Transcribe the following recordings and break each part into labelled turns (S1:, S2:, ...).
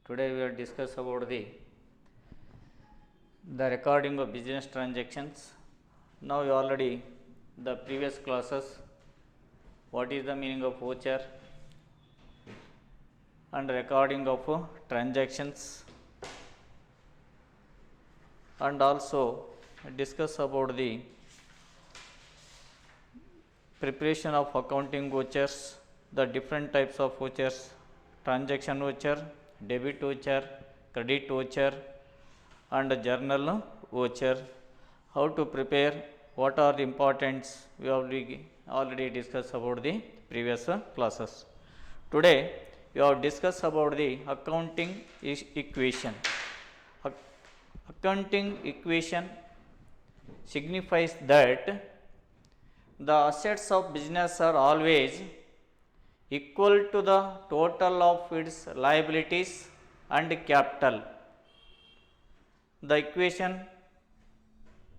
S1: Today we will discuss about the recording of business transactions. Now you already the previous classes, what is the meaning of voucher and recording of transactions, and also discuss about the preparation of accounting vouchers, the different types of vouchers, transaction voucher, debit voucher, credit voucher and journal voucher. How to prepare, what are the importance, we already discussed about the previous classes. Today we have discussed about the accounting equation. Accounting equation signifies that the assets of business are always equal to the total of its liabilities and capital. The equation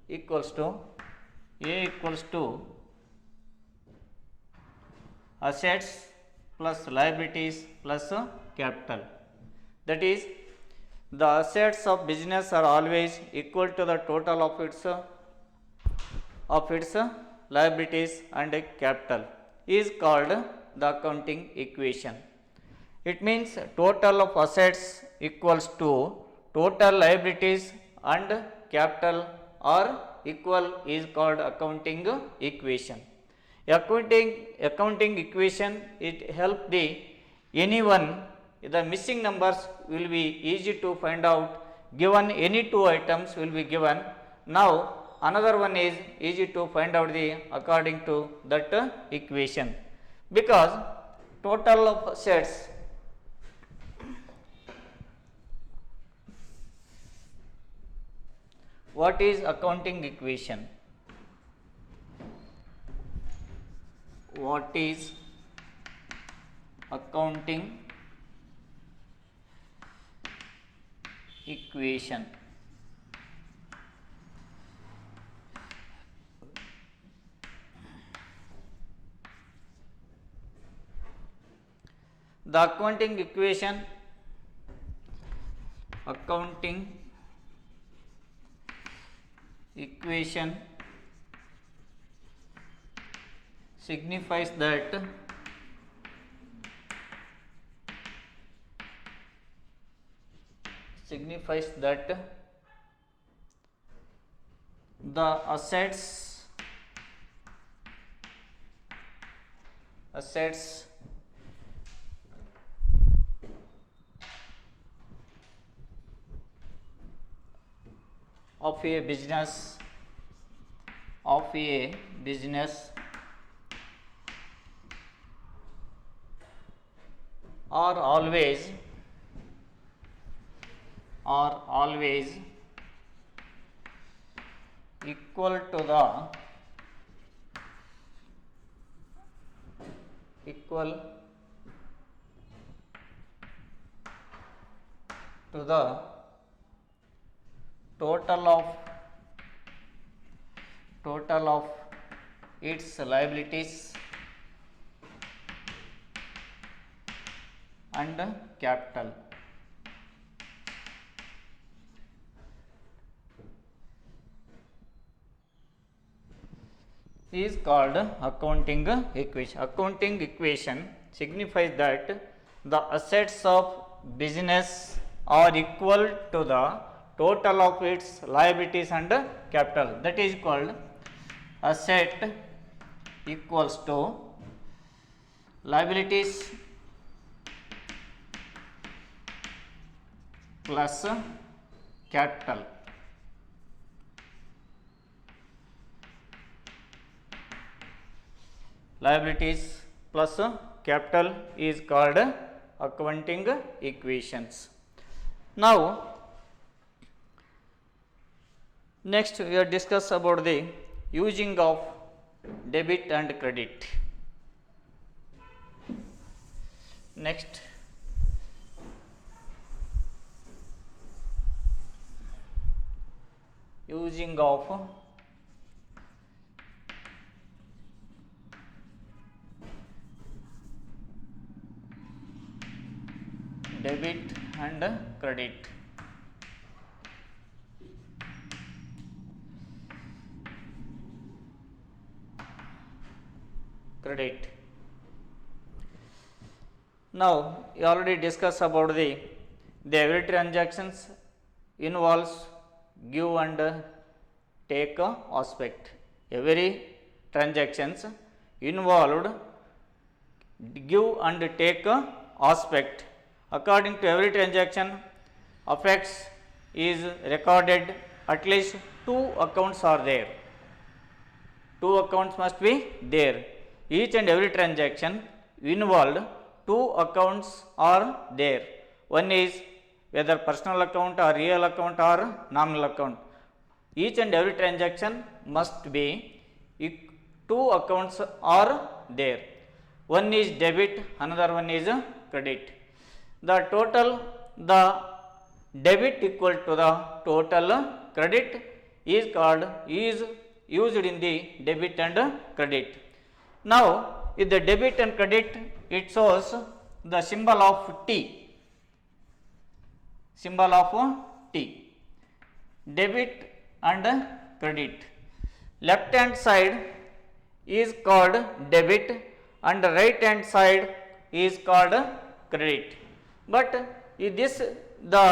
S1: equals to A equals to assets plus liabilities plus capital. That is, the assets of business are always equal to the total of its liabilities and capital is called the accounting equation. It means total of assets equals to total liabilities and capital are equal is called accounting equation. Accounting equation, it help the anyone, the missing numbers will be easy to find out, given any two items will be given. Now another one is easy to find out the according to that equation, because total of assets what is accounting equation? What is accounting equation? The accounting equation signifies that the assets of a business are always equal to the total of its liabilities and capital. Is called accounting equation. Accounting equation signifies that the assets of business are equal to the total of its liabilities and capital. That is called asset equals to liabilities plus capital. Liabilities plus capital is called accounting equations. Now next we will discuss about the using of debit and credit. Next, using of debit and credit. Credit. Now you already discussed about the every transactions involves give and take aspect. Every transactions involved give and take aspect. According to every transaction, effects is recorded. At least two accounts are there. Two accounts must be there. Each and every transaction involved two accounts are there. One is whether personal account or real account or nominal account. Each and every transaction must be two accounts are there. One is debit, another one is credit. The total, the debit equal to the total credit is called, is used in the debit and credit. Now, with the debit and credit, it shows the symbol of T. Symbol of T. Debit and credit. Left hand side is called debit and right hand side is called credit. But this the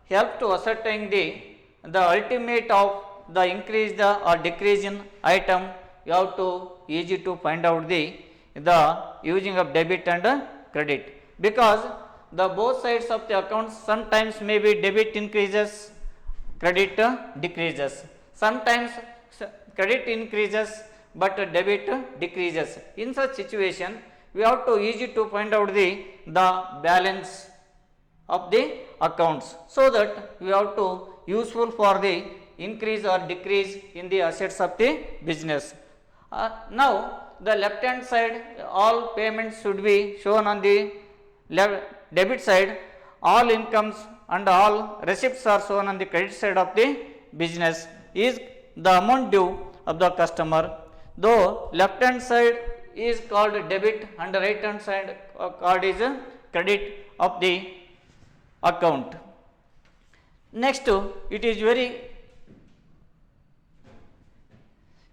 S1: help to ascertain the ultimate of the increase or decrease in item, you have to easy to find out the using of debit and credit, because the both sides of the accounts sometimes maybe debit increases, credit decreases. Sometimes credit increases but debit decreases. In such situation, we have to easy to find out the balance of the accounts, so that we have to useful for the increase or decrease in the assets of the business. Now the left hand side, all payments should be shown on the debit side, all incomes and all receipts are shown on the credit side of the business, is the amount due of the customer. Though left hand side is called debit and right hand side called is credit of the account. Next, it is very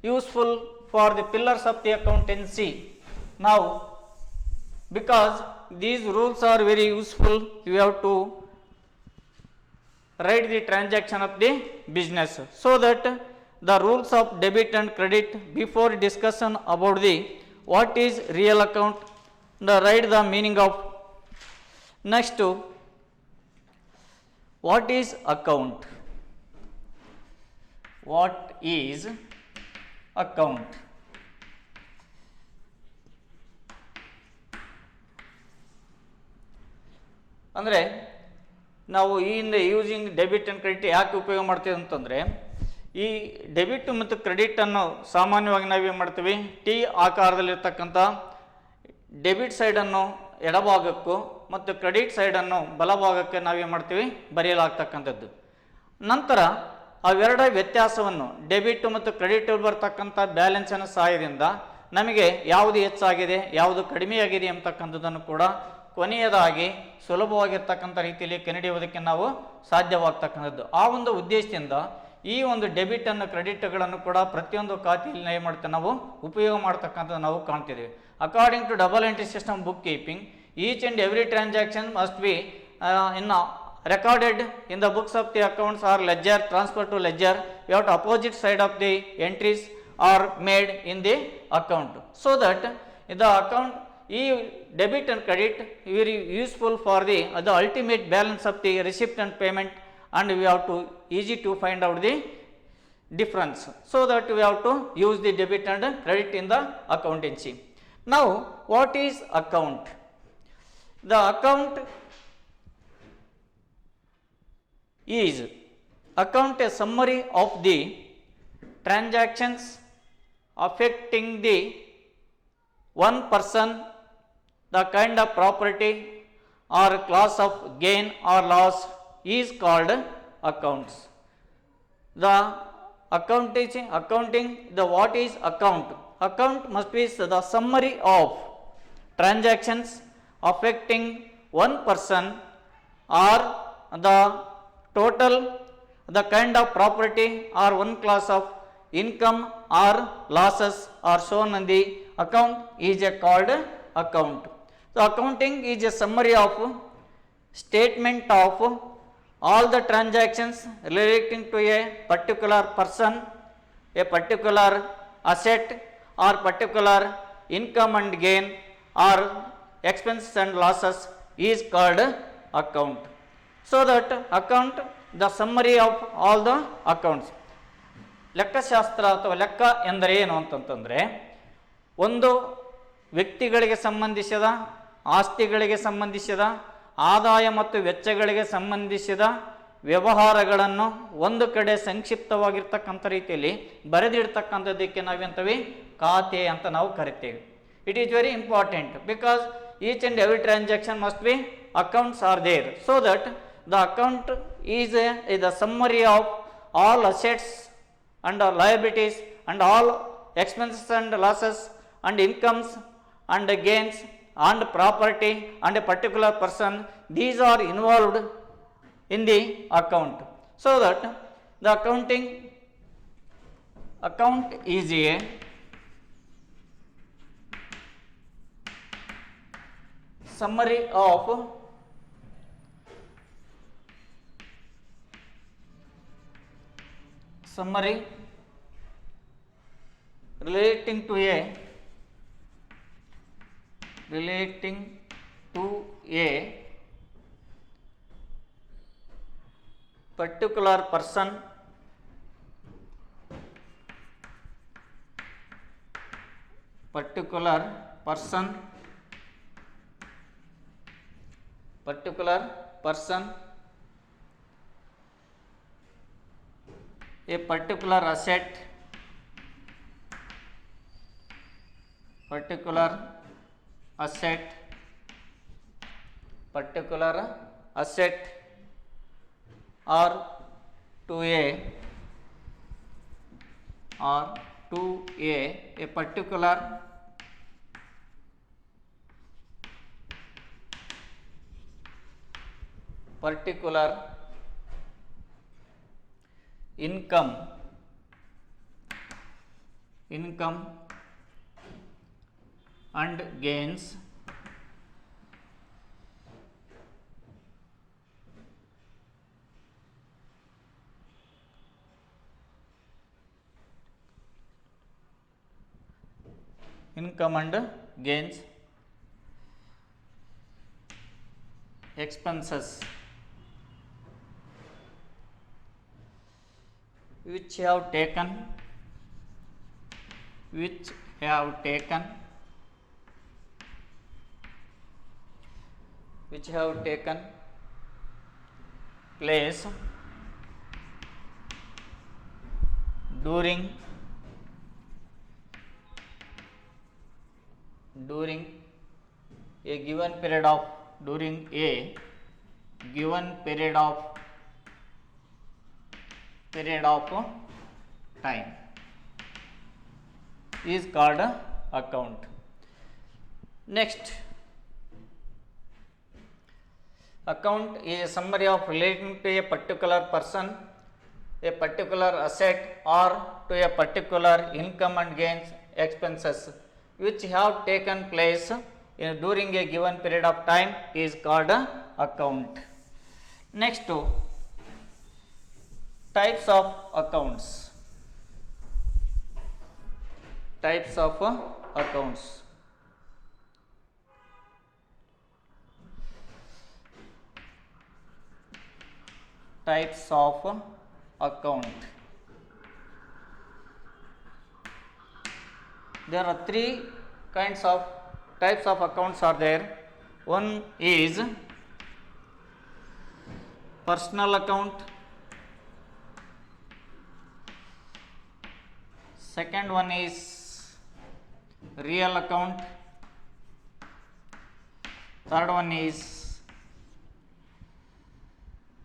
S1: useful for the pillars of the accountancy. Now, because these rules are very useful, you have to write the transaction of the business, so that the rules of debit and credit, before discussion about the what is real account, write the meaning of. Next, what is account? What is account? ಅಂದರೆ ನಾವು ಈ ಹಿಂದೆ using debit and credit ಯಾಕೆ ಉಪಯೋಗ ಮಾಡ್ತೀವಿ ಅಂತಂದರೆ, ಈ debit ಮತ್ತು ಕ್ರೆಡಿಟನ್ನು ಸಾಮಾನ್ಯವಾಗಿ ನಾವೇನು ಮಾಡ್ತೀವಿ, ಟಿ ಆಕಾರದಲ್ಲಿರ್ತಕ್ಕಂಥ ಡೆಬಿಟ್ ಸೈಡನ್ನು ಎಡಭಾಗಕ್ಕೂ ಮತ್ತು ಕ್ರೆಡಿಟ್ ಸೈಡನ್ನು ಬಲಭಾಗಕ್ಕೆ ನಾವೇನು ಮಾಡ್ತೀವಿ, ಬರೆಯಲಾಗ್ತಕ್ಕಂಥದ್ದು. ನಂತರ ಅವೆರಡ ವ್ಯತ್ಯಾಸವನ್ನು ಡೆಬಿಟ್ ಮತ್ತು ಕ್ರೆಡಿಟ್ ಬರ್ತಕ್ಕಂಥ ಬ್ಯಾಲೆನ್ಸಿನ ಸಹಾಯದಿಂದ ನಮಗೆ ಯಾವುದು ಹೆಚ್ಚಾಗಿದೆ ಯಾವುದು ಕಡಿಮೆಯಾಗಿದೆ ಅಂತಕ್ಕಂಥದ್ದನ್ನು ಕೂಡ ಕೊನೆಯದಾಗಿ ಸುಲಭವಾಗಿರ್ತಕ್ಕಂಥ ರೀತಿಯಲ್ಲಿ ಕಂಡುಹಿಡಿಯುವುದಕ್ಕೆ ನಾವು ಸಾಧ್ಯವಾಗ್ತಕ್ಕಂಥದ್ದು. ಆ ಒಂದು ಉದ್ದೇಶದಿಂದ ಈ ಒಂದು ಡೆಬಿಟ್ ಅನ್ನು ಕ್ರೆಡಿಟ್ಗಳನ್ನು ಕೂಡ ಪ್ರತಿಯೊಂದು ಖಾತೆಯಲ್ಲಿ ಏನು ಮಾಡ್ತೇವೆ, ನಾವು ಉಪಯೋಗ ಮಾಡ್ತಕ್ಕಂಥದ್ದು ನಾವು ಕಾಣ್ತಿದ್ದೀವಿ. According to double entry system book keeping, each and every transaction must be in recorded in the books of the accounts or ledger, transfer to ledger. We have to opposite side of the entries are made in the account, so that in the account debit and credit very useful for the ultimate balance of the receipt and payment, and we have to easy to find out the difference, so that we have to use the debit and credit in the accountancy. Now what is account? The account is account a summary of the transactions affecting the one person, the kind of property or class of gain or loss is called accounts. The accounting, the what is account? Account must be the summary of transactions affecting one person or the total the kind of property or one class of income or losses are shown in the account is a called account. So accounting is a summary of statement of all the transactions relating to a particular person, a particular asset or particular income and gain or expenses and losses is called account. So that account the summary of all the accounts. ಲೆಕ್ಕಶಾಸ್ತ್ರ ಅಥವಾ ಲೆಕ್ಕ ಎಂದರೆ ಏನು ಅಂತಂತಂದರೆ, ಒಂದು ವ್ಯಕ್ತಿಗಳಿಗೆ ಸಂಬಂಧಿಸಿದ, ಆಸ್ತಿಗಳಿಗೆ ಸಂಬಂಧಿಸಿದ, ಆದಾಯ ಮತ್ತು ವೆಚ್ಚಗಳಿಗೆ ಸಂಬಂಧಿಸಿದ ವ್ಯವಹಾರಗಳನ್ನು ಒಂದು ಕಡೆ ಸಂಕ್ಷಿಪ್ತವಾಗಿರ್ತಕ್ಕಂಥ ರೀತಿಯಲ್ಲಿ ಬರೆದಿಡ್ತಕ್ಕಂಥದ್ದಕ್ಕೆ ನಾವೆಂತವಿ ಖಾತೆ ಅಂತ ನಾವು ಕರಿತೇವೆ. It is very important because each and every transaction must B accounts are there, so that the account is the summary of all assets and liabilities and all expenses and losses and incomes and gains and property and a particular person. These are involved in the account, so that the account is a summary of relating to a particular person, particular person, a particular asset, or to a particular income and gains expenses which have taken place during a given period of time is called account. Next, account is a summary of relating to a particular person, a particular asset or to a particular income and gains expenses which have taken place during a given period of time is called account. Next, types of accounts. Types of accounts. Types of account. There are three kinds of types of accounts are there. One is personal account, second one is real account, third one is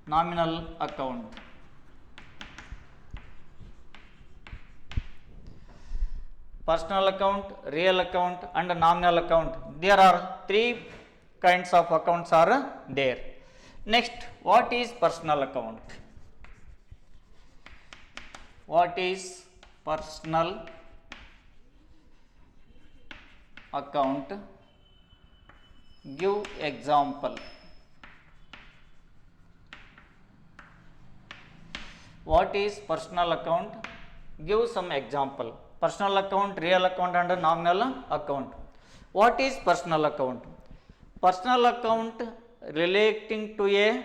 S1: nominal account. Personal account, real account and nominal account. There are three kinds of accounts are there. Next, what is personal account? What is personal account? Give example. What is personal account? Give some example. Personal account, real account and nominal account. What is personal account? Personal account relating to a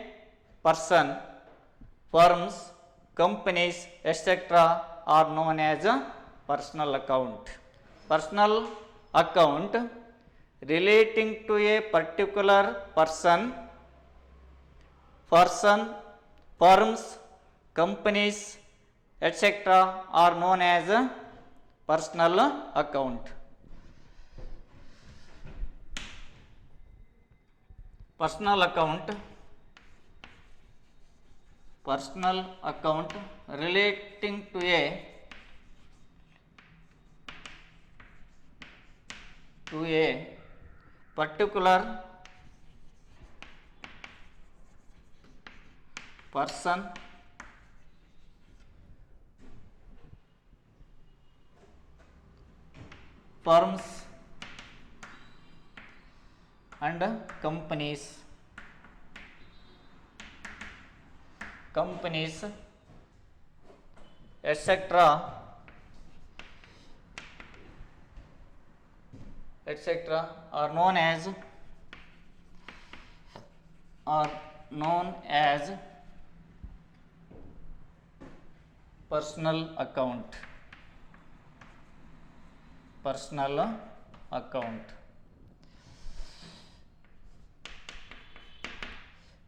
S1: person, firms, companies, etc. are known as a personal account. Personal account relating to a particular person, firms, companies, etc. are known as a personal account. Personal account relating to a particular person, firms and companies, etc. are known as personal account.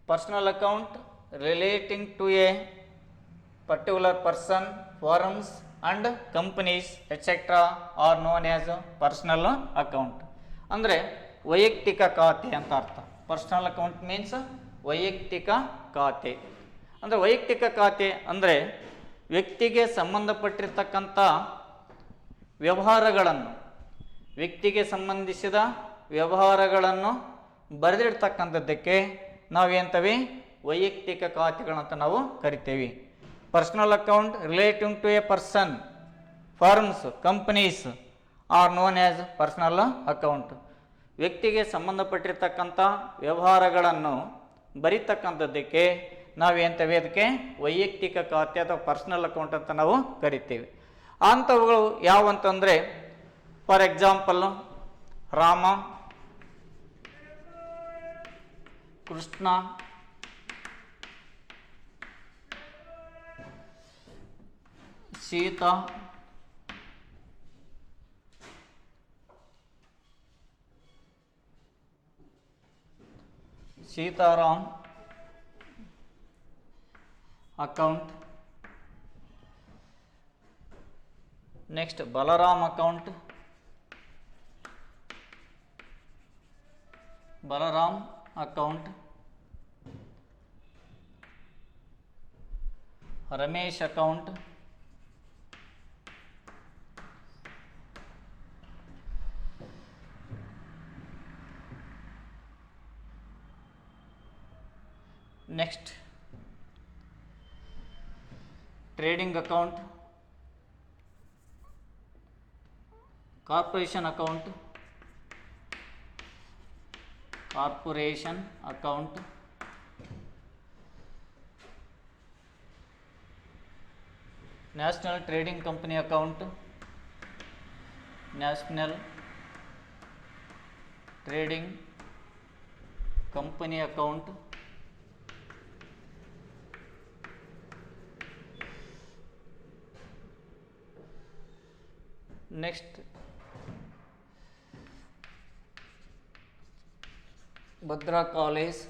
S1: Personal account relating to a particular person, firms and companies etc. are known as personal account. ಅಂದರೆ ವೈಯಕ್ತಿಕ ಖಾತೆ ಅಂತ ಅರ್ಥ. Personal account means ವೈಯಕ್ತಿಕ ಖಾತೆ. ಅಂದರೆ ವೈಯಕ್ತಿಕ ಖಾತೆ ಅಂದರೆ ವ್ಯಕ್ತಿಗೆ ಸಂಬಂಧಪಟ್ಟಿರ್ತಕ್ಕಂಥ ವ್ಯಕ್ತಿಗೆ ಸಂಬಂಧಿಸಿದ ವ್ಯವಹಾರಗಳನ್ನು ಬರೆದಿಡ್ತಕ್ಕಂಥದ್ದಕ್ಕೆ ನಾವೇಂತವಿ ವೈಯಕ್ತಿಕ ಖಾತೆಗಳಂತ ನಾವು ಕರಿತೇವೆ. Personal account relating to a person, firms, companies are known as personal account. ವ್ಯಕ್ತಿಗೆ ಸಂಬಂಧಪಟ್ಟಿರ್ತಕ್ಕಂಥ ವ್ಯವಹಾರಗಳನ್ನು ಬರೀತಕ್ಕಂಥದ್ದಕ್ಕೆ ನಾವೇಂತವೆ ಅದಕ್ಕೆ ವೈಯಕ್ತಿಕ ಖಾತೆ ಅಥವಾ ಪರ್ಸನಲ್ ಅಕೌಂಟ್ ಅಂತ ನಾವು ಕರಿತೇವೆ. ಅಂಥವುಗಳು ಯಾವಂತಂದರೆ for example Rama, Krishna, Sita, Sitaram account. Next Balram account, Ramesh account, next trading account, corporation account, national trading company account, national trading company account, next Bhadra college,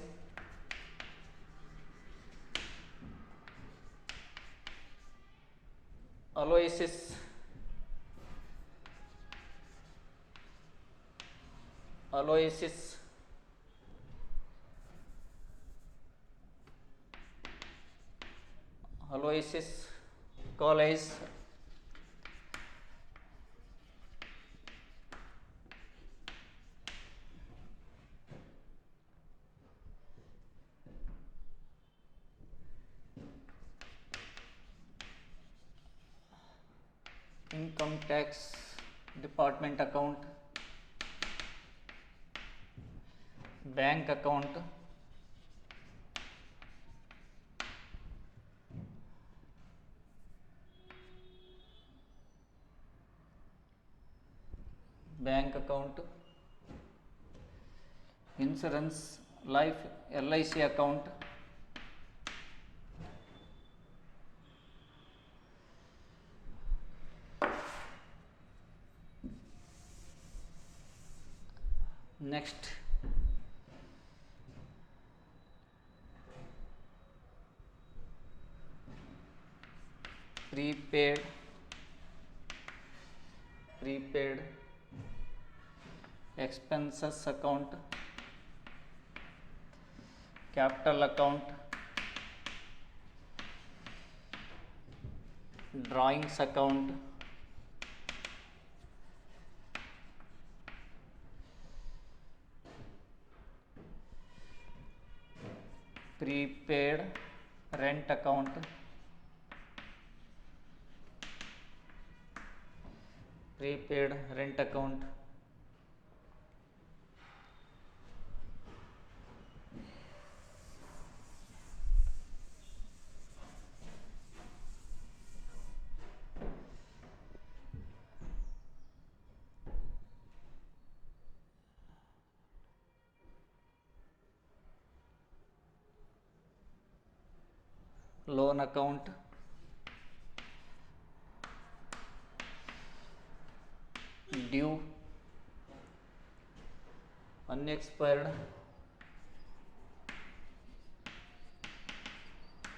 S1: Aloysius, college, income tax department account, bank account, insurance, life LIC account, next prepaid expenses account, capital account, drawings account, prepaid rent account, loan account, due, unexpired,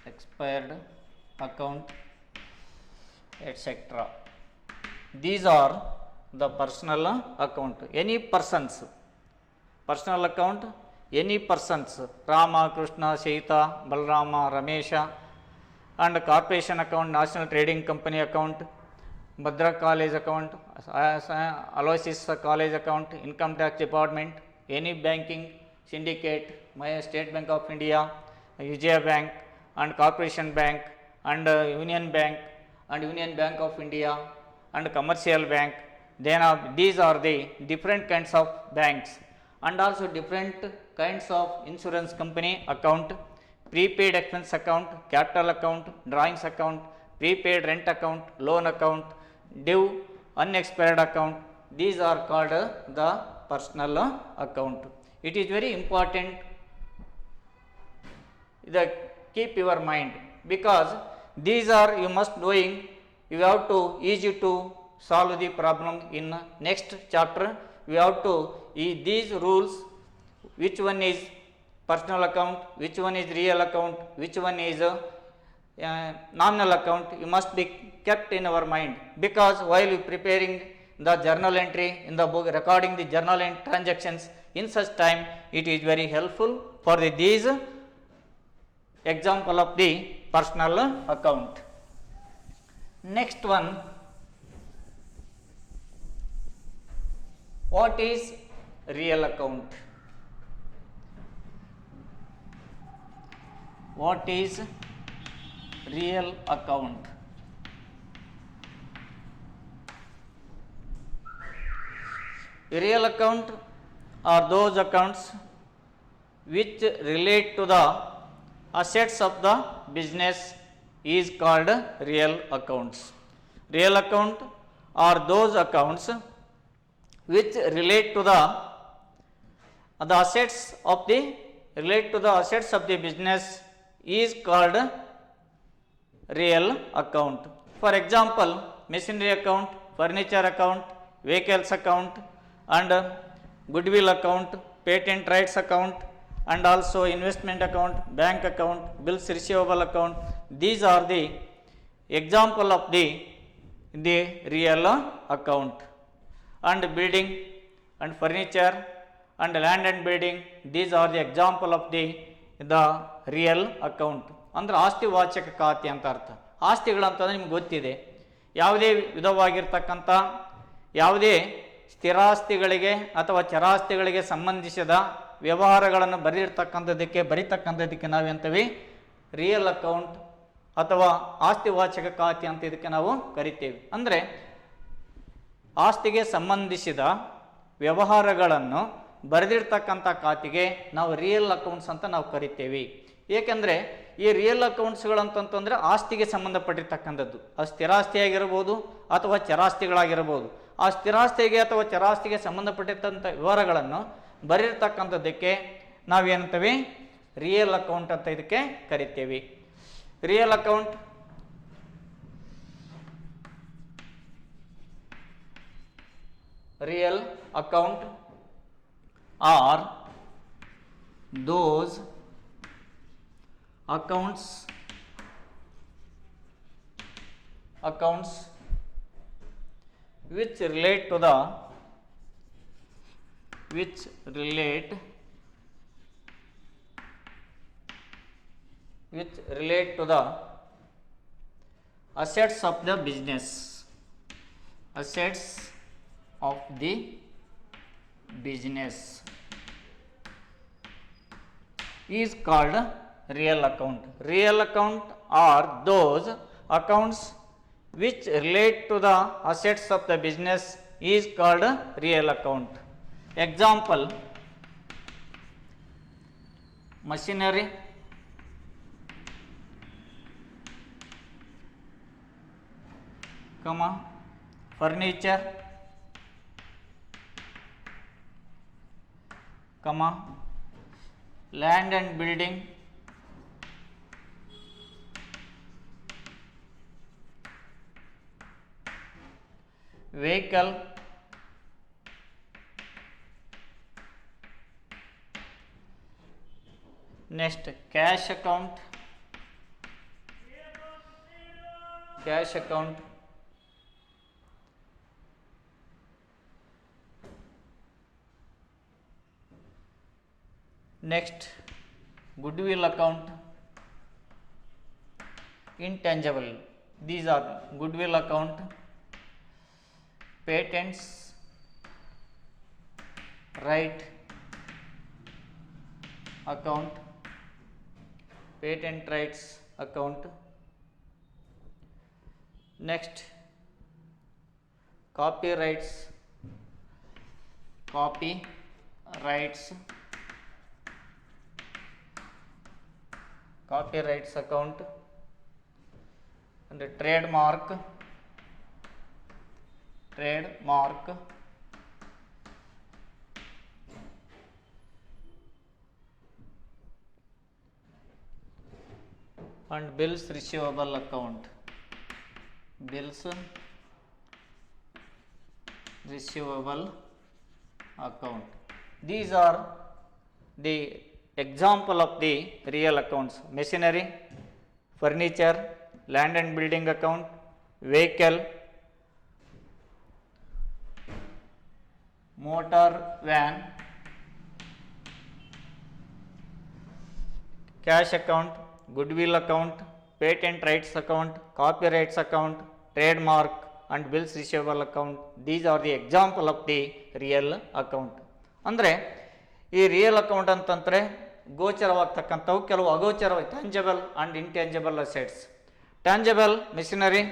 S1: expired account, etc. These are the personal account. Any persons, personal account, any persons, Rama, Krishna, Sita, Balarama, Ramesha, and corporation account, national trading company account, Bhadra college account, Aloysius college account, income tax department, any banking syndicate, Maya State Bank of India, Vijaya Bank, and corporation bank, and Union Bank, and Union Bank of India, and commercial bank. Then these are the different kinds of banks, and also different kinds of insurance company account, prepaid expense account, capital account, drawings account, prepaid rent account, loan account, due, unexpired account. These are called the personal account. It is very important that keep your mind, because these are you must knowing, you have to easy to solve the problem in next chapter. We have to these rules, which one is personal account, which one is real account, which one is nominal account, you must be kept in our mind, because while you preparing the journal entry in the book, recording the journal and transactions, in such time it is very helpful for these example of the personal account. Next one, what is real account? What is real account? Real account are those accounts which relate to the assets of the business is called real accounts. Real account are those accounts which relate to the assets of the business is called real account. For example, machinery account, furniture account, vehicles account, and goodwill account, patent rights account, and also investment account, bank account, bills receivable account. These are the example of the real account. And building and furniture and land and building, these are the example of the real account. ಅಂದ್ರೆ ಆಸ್ತಿ ವಾಚಕ ಖಾತೆ ಅಂತ ಅರ್ಥ. ಆಸ್ತಿಗಳಂತಂದ್ರೆ ನಿಮ್ಗೆ ಗೊತ್ತಿದೆ, ಯಾವುದೇ ವಿಧವಾಗಿರ್ತಕ್ಕಂಥ ಯಾವುದೇ ಸ್ಥಿರಾಸ್ತಿಗಳಿಗೆ ಅಥವಾ ಚರಾಸ್ತಿಗಳಿಗೆ ಸಂಬಂಧಿಸಿದ ವ್ಯವಹಾರಗಳನ್ನು ಬರೀತಕ್ಕಂಥದ್ದಕ್ಕೆ ನಾವೆಂತೀವಿ ರಿಯಲ್ ಅಕೌಂಟ್ ಅಥವಾ ಆಸ್ತಿ ವಾಚಕ ಖಾತೆ ಅಂತ ಇದಕ್ಕೆ ನಾವು ಕರಿತೇವೆ. ಅಂದರೆ ಆಸ್ತಿಗೆ ಸಂಬಂಧಿಸಿದ ವ್ಯವಹಾರಗಳನ್ನು ಬರೆದಿರ್ತಕ್ಕಂಥ ಖಾತೆಗೆ ನಾವು ರಿಯಲ್ ಅಕೌಂಟ್ಸ್ ಅಂತ ನಾವು ಕರಿತೇವೆ. ಏಕೆಂದರೆ ಈ ರಿಯಲ್ ಅಕೌಂಟ್ಸ್ಗಳಂತಂತಂದರೆ ಆಸ್ತಿಗೆ ಸಂಬಂಧಪಟ್ಟಿರ್ತಕ್ಕಂಥದ್ದು, ಅದು ಸ್ಥಿರಾಸ್ತಿ ಆಗಿರ್ಬೋದು ಅಥವಾ ಚರಾಸ್ತಿಗಳಾಗಿರ್ಬೋದು. ಆ ಸ್ಥಿರಾಸ್ತಿಗೆ ಅಥವಾ ಚರಾಸ್ತಿಗೆ ಸಂಬಂಧಪಟ್ಟಿರ್ತಂಥ ವಿವರಗಳನ್ನು ಬರೆದಿರ್ತಕ್ಕಂಥದ್ದಕ್ಕೆ ನಾವೇನಂತೇವೆ, ರಿಯಲ್ ಅಕೌಂಟ್ ಅಂತ ಇದಕ್ಕೆ ಕರಿತೇವೆ. Real account real account are those accounts which relate to the assets of the business, assets of the business is called real account. Real account are those accounts which relate to the assets of the business is called real account. Example, machinery, furniture, land and building, vehicle, next cash account, next goodwill account, intangible, these are goodwill account, patents right account, patent rights account, next copyrights account, and trademark and bills receivable account, these are the example of the real accounts. Machinery, furniture, land and building account, vehicle, motor van, cash account, goodwill account, patent rights account, copyrights account, trademark and bills receivable account. These are the example of the real account. ಅಂದರೆ ಈ real account ಅಂತಂದರೆ ಗೋಚರವಾಗ್ತಕ್ಕಂಥವು ಕೆಲವು ಅಗೋಚರ tangible and intangible assets. Tangible machinery,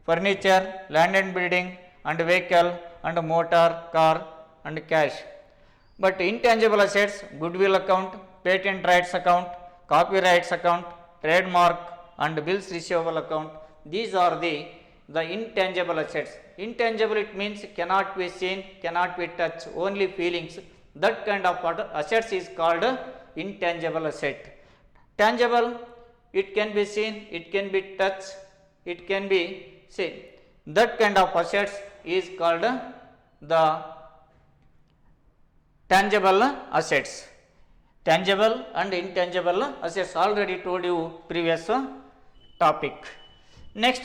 S1: furniture, land and building and vehicle and motor, car and cash. But intangible assets, goodwill account, patent rights account, copyrights account, trademark and bills receivable account. These are the intangible assets. Intangible, it means cannot be seen, cannot be touched, only feelings. That kind of assets is called intangible asset. Tangible, it can be seen, it can be touched, it can be seen. That kind of assets is called the tangible assets. Tangible and intangible assets, already told you previous topic. Next,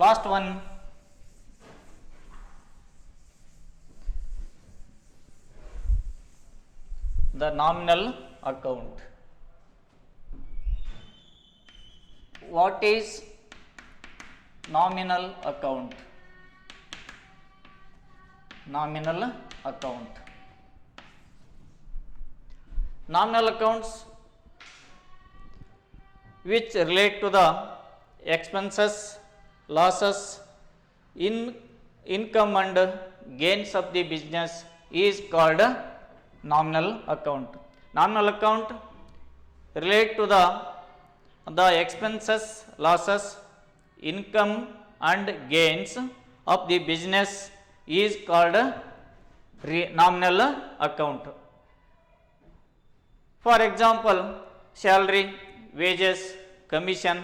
S1: last one, the nominal account. What is nominal account? Nominal account. Nominal accounts which relate to the expenses, losses income and gains of the business is called nominal account. Nominal account relate to the expenses, losses, income and gains of the business is called nominal account. For example, salary, wages, commission,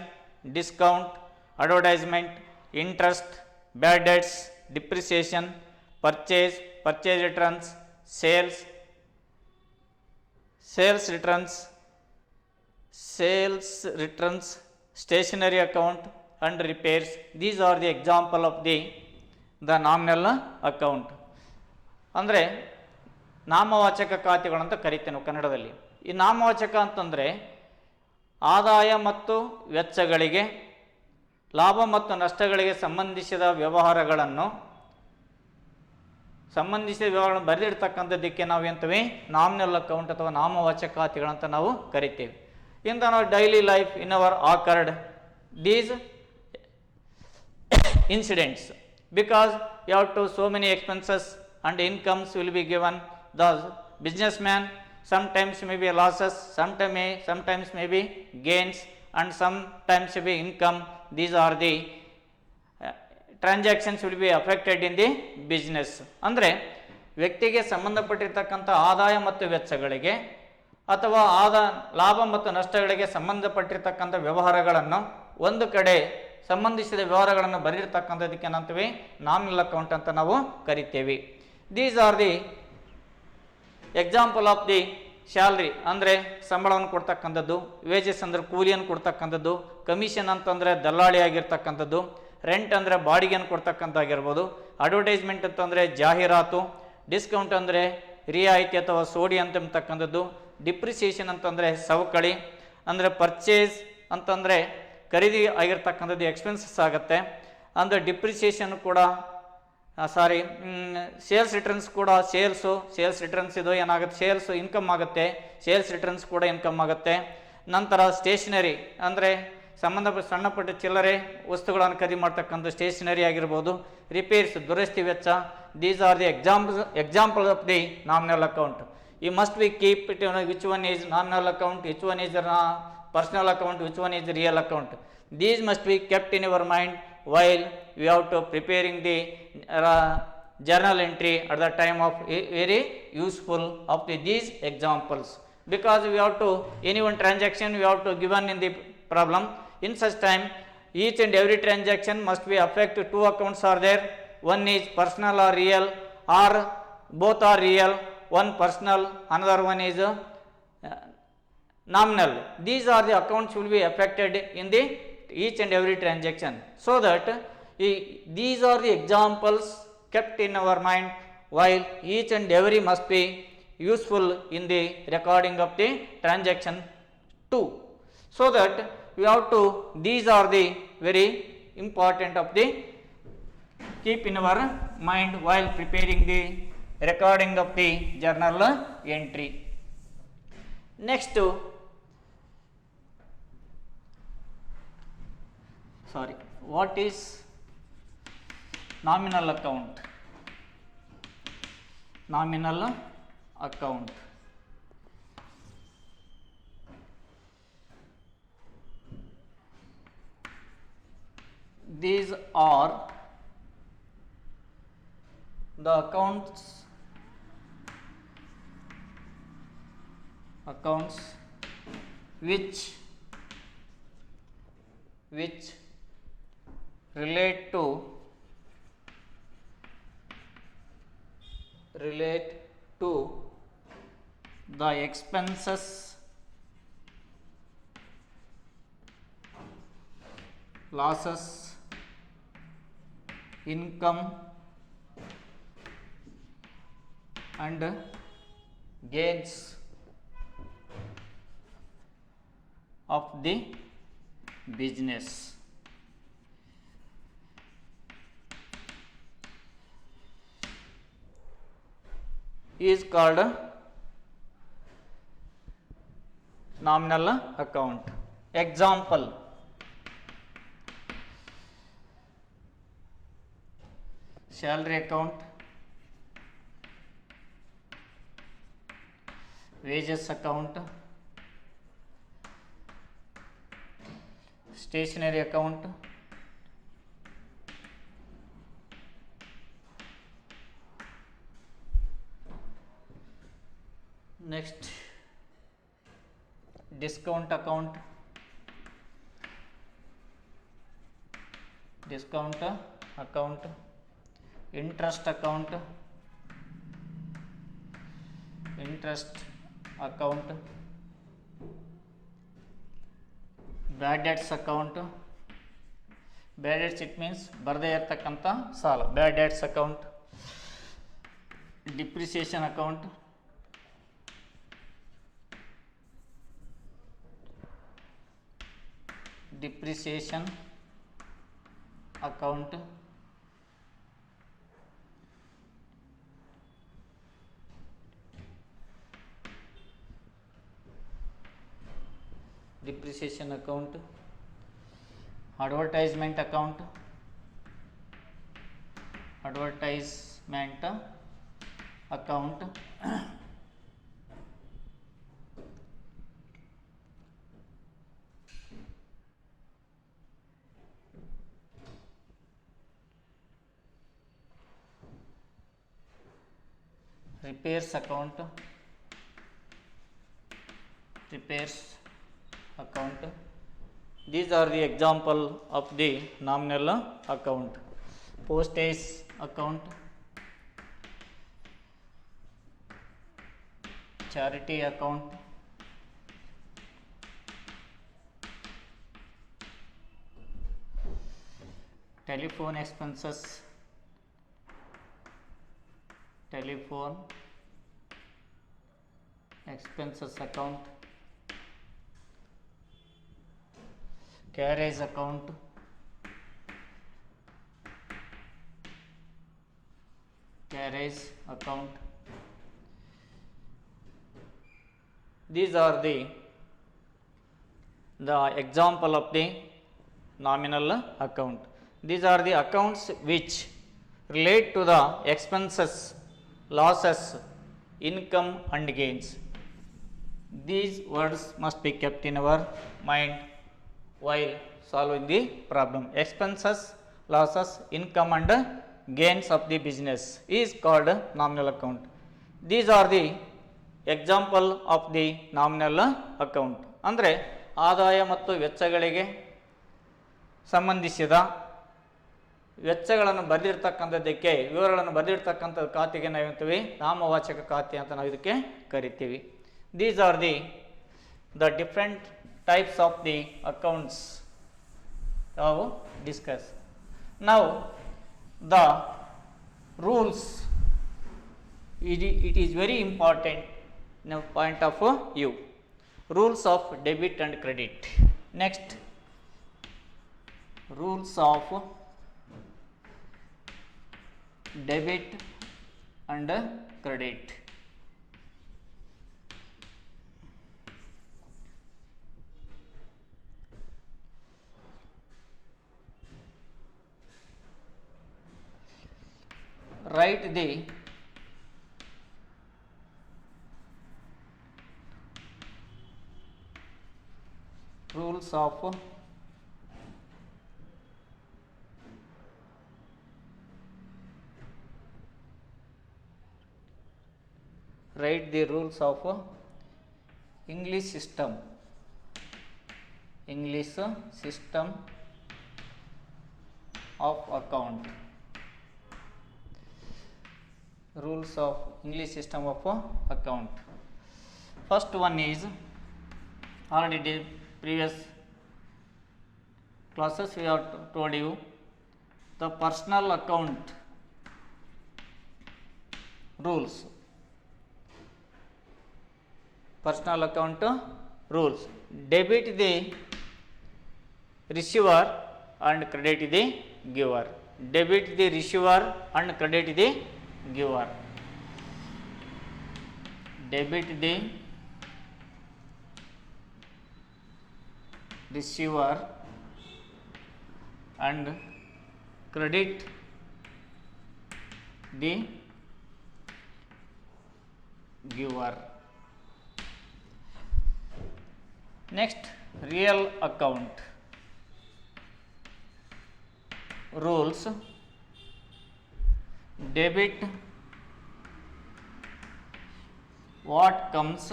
S1: discount, advertisement, interest, bad debts, depreciation, purchase returns, sales returns, stationery account and repairs. These are the example of the nominal account. ಅಂದರೆ ನಾಮವಾಚಕ ಖಾತೆಗಳಂತ ಕರಿತೇವೆ ನಾವು ಕನ್ನಡದಲ್ಲಿ. ಈ ನಾಮವಾಚಕ ಅಂತಂದರೆ ಆದಾಯ ಮತ್ತು ವೆಚ್ಚಗಳಿಗೆ, ಲಾಭ ಮತ್ತು ನಷ್ಟಗಳಿಗೆ ಸಂಬಂಧಿಸಿದ ವ್ಯವಹಾರಗಳನ್ನು ಬರೆದಿರ್ತಕ್ಕಂಥದ್ದಕ್ಕೆ ನಾವು ಎಂತೀವಿ, ನಾಮಿನಲ್ ಅಕೌಂಟ್ ಅಥವಾ ನಾಮವಾಚಕ ಖಾತೆಗಳಂತ ನಾವು ಕರಿತೇವೆ. In the daily life in our occurred these incidents because you have to so many expenses and incomes will be given. The businessman sometimes may be losses, sometimes may be gains and sometimes may be income. These are the transactions will be affected in the business. ಅಂದರೆ ವ್ಯಕ್ತಿಗೆ ಸಂಬಂಧಪಟ್ಟಿರ್ತಕ್ಕಂಥ ಆದಾಯ ಮತ್ತು ವೆಚ್ಚಗಳಿಗೆ ಅಥವಾ ಲಾಭ ಮತ್ತು ನಷ್ಟಗಳಿಗೆ ಸಂಬಂಧಪಟ್ಟಿರ್ತಕ್ಕಂಥ ವ್ಯವಹಾರಗಳನ್ನು ಒಂದು ಕಡೆ ಸಂಬಂಧಿಸಿದ ವ್ಯವಹಾರಗಳನ್ನು ಬರೆದಿರ್ತಕ್ಕಂಥದಕ್ಕೆ ಏನಂತೀವಿ, ನಾಮಿನಲ್ ಅಕೌಂಟ್ ಅಂತ ನಾವು ಕರಿತೇವೆ. These are the example of the salary ಅಂದರೆ ಸಂಬಳವನ್ನು ಕೊಡ್ತಕ್ಕಂಥದ್ದು, ವೇಜಸ್ ಅಂದರೆ ಕೂಲಿಯನ್ನು ಕೊಡ್ತಕ್ಕಂಥದ್ದು, ಕಮಿಷನ್ ಅಂತಂದರೆ ದಲ್ಲಾಳಿ ಆಗಿರ್ತಕ್ಕಂಥದ್ದು, ರೆಂಟ್ ಅಂದರೆ ಬಾಡಿಗೆಯನ್ನು ಕೊಡ್ತಕ್ಕಂಥಾಗಿರ್ಬೋದು, ಅಡ್ವರ್ಟೈಸ್ಮೆಂಟ್ ಅಂತಂದರೆ ಜಾಹೀರಾತು, ಡಿಸ್ಕೌಂಟ್ ಅಂದರೆ ರಿಯಾಯಿತಿ ಅಥವಾ ಸೋಡಿ ಅಂತಕ್ಕಂಥದ್ದು, ಡಿಪ್ರಿಸಿಯೇಷನ್ ಅಂತಂದರೆ ಸವಕಳಿ, ಅಂದರೆ ಪರ್ಚೇಸ್ ಅಂತಂದರೆ ಖರೀದಿ ಆಗಿರ್ತಕ್ಕಂಥದ್ದು ಎಕ್ಸ್ಪೆನ್ಸಸ್ ಆಗುತ್ತೆ. ಅಂದರೆ ಡಿಪ್ರಿಸಿಯೇಷನ್ ಕೂಡ ಸೇಲ್ಸ್ ರಿಟರ್ನ್ಸ್ ಕೂಡ ಸೇಲ್ಸ್ ರಿಟರ್ನ್ಸ್ ಇದು ಏನಾಗುತ್ತೆ, ಸೇಲ್ಸ್ ಇನ್ಕಮ್ ಆಗುತ್ತೆ, ಸೇಲ್ಸ್ ರಿಟರ್ನ್ಸ್ ಕೂಡ ಇನ್ಕಮ್ ಆಗುತ್ತೆ. ನಂತರ ಸ್ಟೇಷನರಿ ಅಂದರೆ ಸಣ್ಣಪಟ್ಟ ಚಿಲ್ಲರೆ ವಸ್ತುಗಳನ್ನು ಖರೀದಿ ಮಾಡ್ತಕ್ಕಂಥ ಸ್ಟೇಷನರಿ ಆಗಿರ್ಬೋದು, ರಿಪೇರ್ಸ್ ದುರಸ್ತಿ ವೆಚ್ಚ. These are the example of the nominal account. You must be keep it which one is nominal account, which one is personal account, which one is real account. These must be kept in your mind while we have to preparing the journal entry at the time of very useful of these examples, because we have to any one transaction we have to given in the problem. In such time each and every transaction must be affect two accounts are there, one is personal or real, or both are real, one personal, another one is nominal. These are the accounts will be affected in the each and every transaction. So that these are the examples kept in our mind while each and every must be useful in the recording of the transaction too. So that we have to, these are the very important of the keep in our mind while preparing the recording of the journal entry. Next, what is nominal account? Nominal account. These are the accounts which relate to the expenses, losses, income and gains of the business. Is called nominal account. Example: salary account, wages account, stationery account, next discount account, interest account, bad debts account, bad debts it means ಬರದೇ ಇರತಕ್ಕಂಥ ಸಾಲ, bad debts account, depreciation account, depreciation account, advertisement account, repairs account, these are the example of the nominal account. Postage account, charity account, telephone expenses, account, carriage account, these are the example of the nominal account. These are the accounts which relate to the expenses, losses, income and gains. These words must be kept in our mind while solving the problem. Expenses, losses, income and gains of the business is called nominal account. These are the example of the nominal account. ಅಂದರೆ ಆದಾಯ ಮತ್ತು ವೆಚ್ಚಗಳಿಗೆ ಸಂಬಂಧಿಸಿದ ವೆಚ್ಚಗಳನ್ನು ಬರೆದಿರ್ತಕ್ಕಂಥದ್ದಕ್ಕೆ ವಿವರಗಳನ್ನು ಬರೆದಿರ್ತಕ್ಕಂಥ ಖಾತೆಗೆ ನಾವು ಹೇಳ್ತೀವಿ ನಾಮವಾಚಕ ಖಾತೆ ಅಂತ ನಾವು ಇದಕ್ಕೆ ಕರಿತೀವಿ. These are the different types of the accounts now discuss. Now the rules, it is very important in a point of view. Rules of debit and credit. Next, rules of debit and credit. Write the rules of English system of account. Rules of English system of account. First one is already previous classes we have told you, the personal account rules. Personal account rules. Debit the receiver and credit the giver. Debit the receiver and credit the giver. Debit the receiver and credit the giver. Next, real account rules. Debit what comes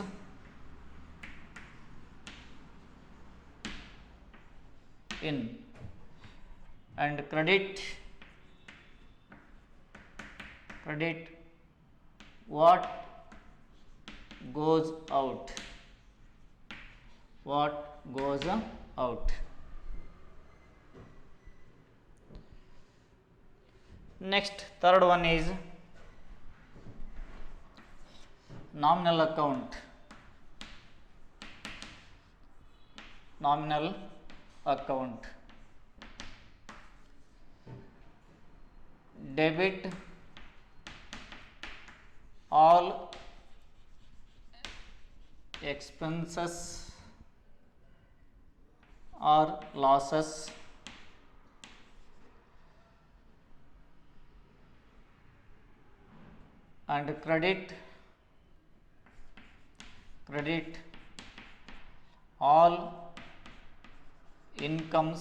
S1: in and credit what goes out. Next, third one is nominal account. Debit all expenses or losses and credit all income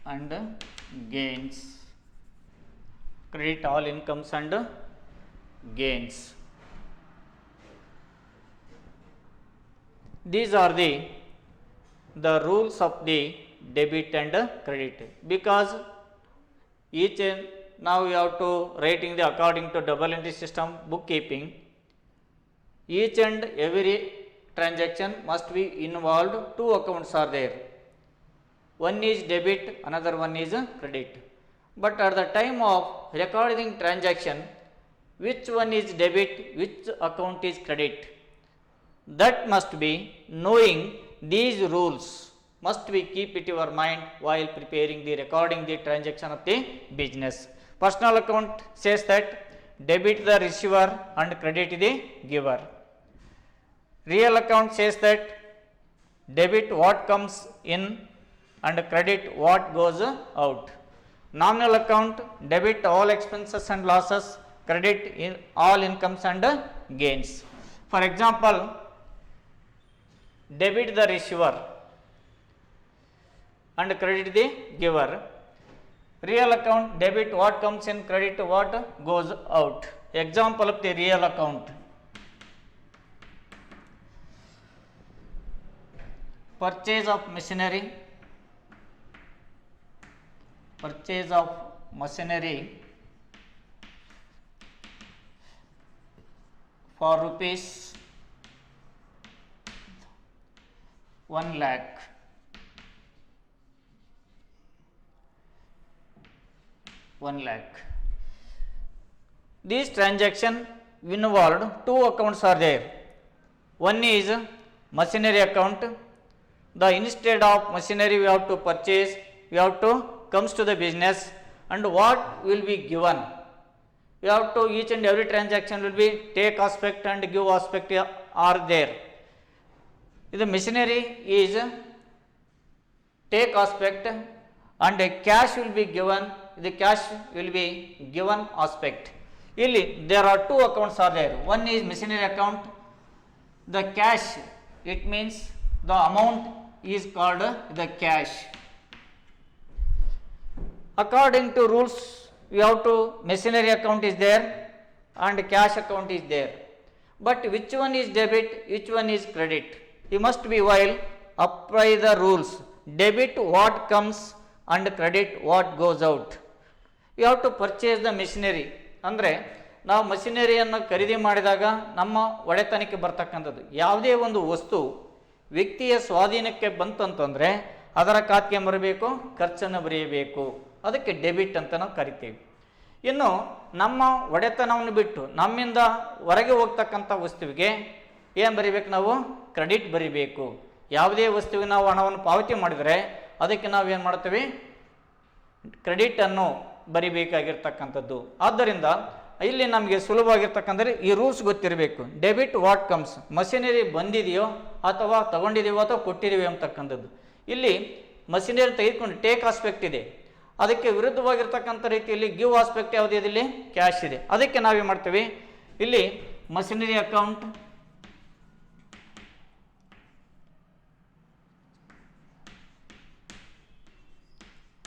S1: and gains. Credit all incomes and gains. These are the rules of the debit and credit, because each and now you have to writing the according to double entry system bookkeeping. Each and every transaction must be involved. Two accounts are there. One is debit, another one is credit. But at the time of recording transaction, which one is debit, which account is credit, that must be knowing. These rules must be keep it your mind while preparing the recording the transaction of the business. Personal account says that debit the receiver and credit the giver. Real account says that debit what comes in and credit what goes out. Nominal account debit all expenses and losses, credit in all incomes and gains. For example, debit the receiver and credit the giver. Real account debit what comes in, credit what goes out. Example of the real account: purchase of machinery for rupees 1 lakh. These transaction involved two accounts are there. One is machinery account. The instead of machinery we have to purchase, we have to comes to the business, and what will be given. We have to each and every transaction will be take aspect and give aspect are there. The machinery is take aspect and cash will be given. The cash will be given aspect. ಇಲ್ಲಿ there are two accounts are there. One is machinery account. The cash, it means the amount is called the cash. According to rules, we have to machinery account is there and cash account is there. But which one is debit, which one is credit? You must be while apply the rules. Debit what comes and credit what goes out. You have to purchase the machinery. ಅಂದರೆ ನಾವು ಮಷಿನರಿಯನ್ನು ಖರೀದಿ ಮಾಡಿದಾಗ ನಮ್ಮ ಒಡೆತನಕ್ಕೆ ಬರ್ತಕ್ಕಂಥದ್ದು. ಯಾವುದೇ ಒಂದು ವಸ್ತು ವ್ಯಕ್ತಿಯ ಸ್ವಾಧೀನಕ್ಕೆ ಬಂತಂತಂದರೆ ಅದರ ಖಾತೆಗೆ ಬರಬೇಕು, ಖರ್ಚನ್ನು ಬರೆಯಬೇಕು. ಅದಕ್ಕೆ ಡೆಬಿಟ್ ಅಂತ ನಾವು ಕರಿತೀವಿ. ಇನ್ನು ನಮ್ಮ ಒಡೆತನವನ್ನು ಬಿಟ್ಟು ನಮ್ಮಿಂದ ಹೊರಗೆ ಹೋಗ್ತಕ್ಕಂಥ ವಸ್ತುವಿಗೆ ಏನು ಬರೀಬೇಕು, ನಾವು ಕ್ರೆಡಿಟ್ ಬರೀಬೇಕು. ಯಾವುದೇ ವಸ್ತುವಿಗೆ ನಾವು ಹಣವನ್ನು ಪಾವತಿ ಮಾಡಿದರೆ ಅದಕ್ಕೆ ನಾವು ಏನು ಮಾಡ್ತೀವಿ, ಕ್ರೆಡಿಟನ್ನು ಬರಿಬೇಕಾಗಿರ್ತಕ್ಕಂಥದ್ದು. ಆದ್ದರಿಂದ ಇಲ್ಲಿ ನಮಗೆ ಸುಲಭವಾಗಿರ್ತಕ್ಕಂದ್ರೆ ಈ ರೂಲ್ಸ್ ಗೊತ್ತಿರಬೇಕು. ಡೆಬಿಟ್ ವಾಟ್ ಕಮ್ಸ್, ಮಷಿನರಿ ಬಂದಿದೆಯೋ ಅಥವಾ ತಗೊಂಡಿದೀವೋ ಅಥವಾ ಕೊಟ್ಟಿದೀವಿ ಅಂತಕ್ಕಂಥದ್ದು. ಇಲ್ಲಿ ಮಷಿನರಿ ತೆಗೆದುಕೊಂಡು ಟೇಕ್ ಆಸ್ಪೆಕ್ಟ್ ಇದೆ, ಅದಕ್ಕೆ ವಿರುದ್ಧವಾಗಿರ್ತಕ್ಕಂಥ ರೀತಿಯಲ್ಲಿ ಗಿವ್ ಆಸ್ಪೆಕ್ಟ್ ಯಾವುದಿದೆ, ಇಲ್ಲಿ ಕ್ಯಾಶ್ ಇದೆ. ಅದಕ್ಕೆ ನಾವೇನು ಮಾಡ್ತೀವಿ, ಇಲ್ಲಿ machinery account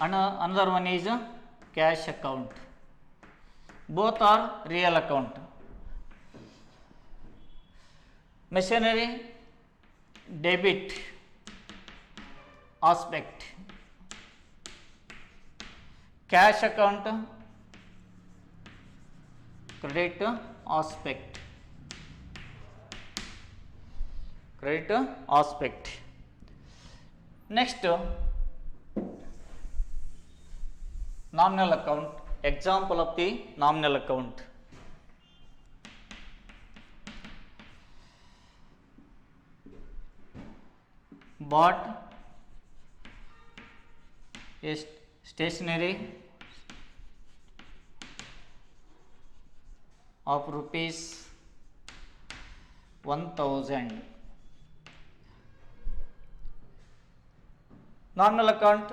S1: and another one is cash account. Both are real account. Machinery debit aspect, cash account credit aspect, credit aspect. Next, nominal account. Example of the nominal account. Bought a stationery of rupees 1000. Nominal account,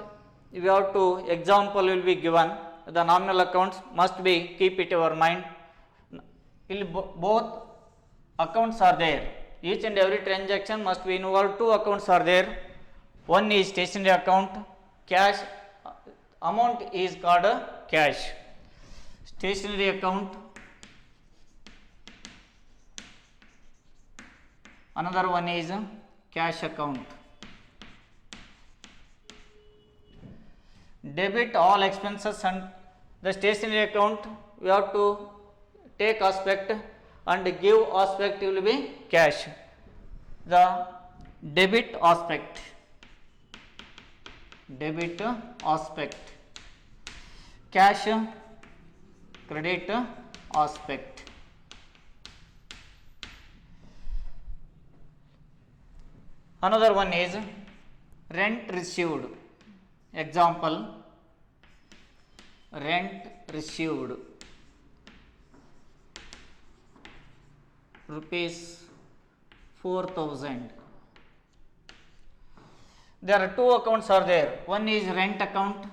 S1: you have to example will be given. The nominal accounts must be keep it your mind. Both accounts are there. Each and every transaction must be involved. Two accounts are there. One is stationery account. Cash amount is called cash. Stationery account. Another one is cash account. Debit all expenses and the stationery account, we have to take aspect and give aspect will be cash. The debit aspect, cash credit aspect. Another one is rent received. Example, rent received rupees 4000. There are two accounts are there. One is rent account